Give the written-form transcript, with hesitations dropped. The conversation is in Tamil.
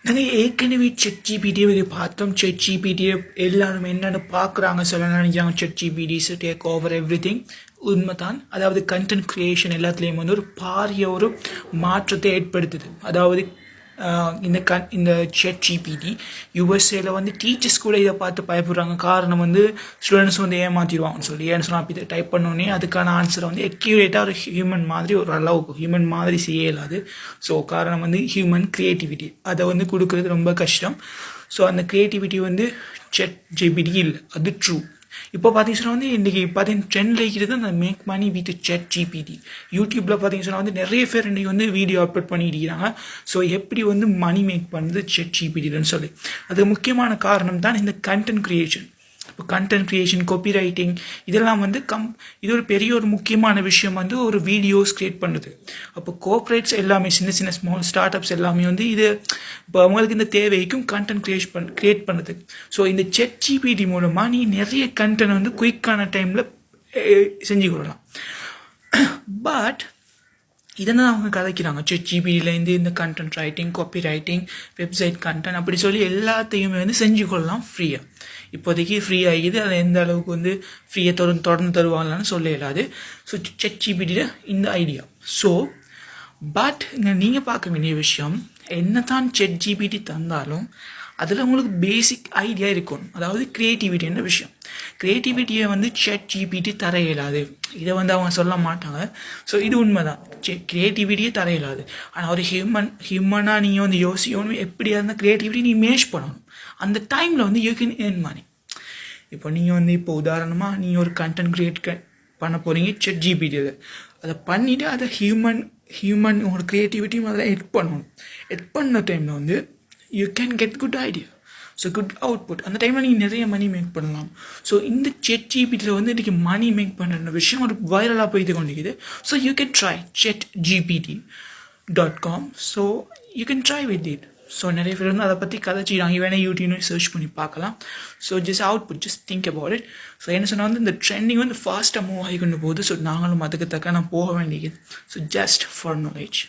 நாங்கள் ஏற்கனவே செட் ஜிபிடியை பற்றி பார்த்தோம். செட் ஜிபிடியை எல்லாரும் என்னென்னு பார்க்குறாங்க சொல்ல நினைக்கிறாங்க. Chat GPTs take over everything. உண்மை தான். அதாவது கண்டென்ட் க்ரியேஷன் எல்லாத்துலேயும் வந்து ஒரு பாரிய ஒரு மாற்றத்தை ஏற்படுத்துது. அதாவது இந்த செட் ஜிபிடி யூஎஸ்ஏல வந்து டீச்சர்ஸ் கூட இதை பார்த்து பயப்படுறாங்க. காரணம் வந்து ஸ்டூடெண்ட்ஸ் வந்து ஏமாற்றிடுவாங்கன்னு சொல்லி. ஏன்னு சொன்னால் அப்படி டைப் பண்ணோன்னே அதுக்கான ஆன்சரை வந்து அக்யூரேட்டாக ஒரு ஹியூமன் மாதிரி ஒரு அளவுக்கு ஹியூமன் மாதிரி செய்யலாது. ஸோ காரணம் வந்து ஹியூமன் க்ரியேட்டிவிட்டி அதை வந்து கொடுக்குறது ரொம்ப கஷ்டம். ஸோ அந்த க்ரியேட்டிவிட்டி வந்து செட் ஜிபிடி இல்லை, அது ட்ரூ. இப்போ பார்த்தீங்கன்னா வந்து இன்றைக்கி பார்த்தீங்கன்னா ட்ரெண்டில் இருக்கிறது அந்த make money with chat GPT. யூடியூப்பில் பார்த்தீங்கன்னா வந்து நிறைய பேர் இன்றைக்கி வந்து வீடியோ அப்லோட் பண்ணிட்டு இருக்கிறாங்க. ஸோ எப்படி வந்து மணி மேக் பண்ணுறது செட் ஜிபிடின்னு சொல்லி. அதுக்கு முக்கியமான காரணம் தான் இந்த கண்டென்ட் க்ரியேஷன். இப்போ கண்டென்ட் க்ரியேஷன், காப்பி ரைட்டிங் இதெல்லாம் வந்து இது ஒரு பெரிய ஒரு முக்கியமான விஷயம் வந்து ஒரு வீடியோஸ் க்ரியேட் பண்ணுது. அப்போ கோஆப்ரேட்ஸ் எல்லாமே சின்ன சின்ன ஸ்மால் ஸ்டார்ட் அப்ஸ் எல்லாமே வந்து இது இப்போ அவங்களுக்கு இந்த தேவைக்கும் கண்டென்ட் க்ரியேட் பண்ணுது. ஸோ இந்த செட் ஜிபிடி மூலமாக நீ நிறைய கண்டென்ட் வந்து குயிக்கான டைமில் செஞ்சு கொள்ளலாம். பட் இதெல்லாம் அவங்க கதைக்கிறாங்க. செட் ஜிபிடியிலேருந்து இந்த content writing, copy writing, website content அப்படி சொல்லி எல்லாத்தையுமே வந்து செஞ்சு கொள்ளலாம் ஃப்ரீயாக. இப்போதைக்கு ஃப்ரீ ஆகிது. அதை எந்த அளவுக்கு வந்து ஃப்ரீயை தொடர்ந்து தருவாங்களான்னு சொல்ல இயலாது. ஸோ செட் ஜிபிடியில் இந்த ஐடியா. ஸோ பட் நீங்கள் பார்க்க வேண்டிய விஷயம், என்ன தான் செட் ஜிபிடி தந்தாலும் அதில் உங்களுக்கு பேசிக் ஐடியா இருக்கணும். அதாவது க்ரியேட்டிவிட்டின்ற விஷயம். க்ரியேட்டிவிட்டியை வந்து செட் ஜிபிடி தர இயலாது. இதை வந்து அவங்க சொல்ல மாட்டாங்க. ஸோ இது உண்மை தான். க்ரியேட்டிவிட்டியே தர இயலாது. ஆனால் ஒரு ஹியூமனாக நீங்கள் வந்து யோசிக்கணும். எப்படியா இருந்தால் க்ரியேட்டிவிட்டி நீ மேஷ் பண்ணணும். அந்த டைமில் வந்து யூ கேன் ஏர்ன் மணி. இப்போ நீங்கள் வந்து இப்போ உதாரணமாக நீங்கள் ஒரு கண்டென்ட் க்ரியேட் பண்ண போகிறீங்க செட் ஜிபிடியில். அதை பண்ணிவிட்டு அதை ஹியூமன் உங்களோட க்ரியேட்டிவிட்டியும் அதில் எட் பண்ணணும். எட் பண்ண டைமில் வந்து you can get good idea. So good output. அந்த டைமில் நீங்கள் நிறைய மணி மேக் பண்ணலாம். ஸோ இந்த செட் ஜிபிடியில் வந்து இன்றைக்கி மணி மேக் பண்ணுற விஷயம் ஒரு வைரலாக போய்த்து கொண்டிருக்குது. So you can try chatgpt.com. So you can try with it. So நிறைய பேர் வந்து அதை பற்றி கதைச்சிக்கிறாங்க. வேணால் யூடியூப்னு சர்ச் பண்ணி பார்க்கலாம். So just output, just think about it. So என்ன சொன்னால் வந்து இந்த ட்ரெண்டிங் வந்து ஃபாஸ்ட்டாக மூவ் ஆகி கொண்டு போகுது. ஸோ நாங்களும் அதுக்கு தக்க நான் போக வேண்டியது. So just for knowledge.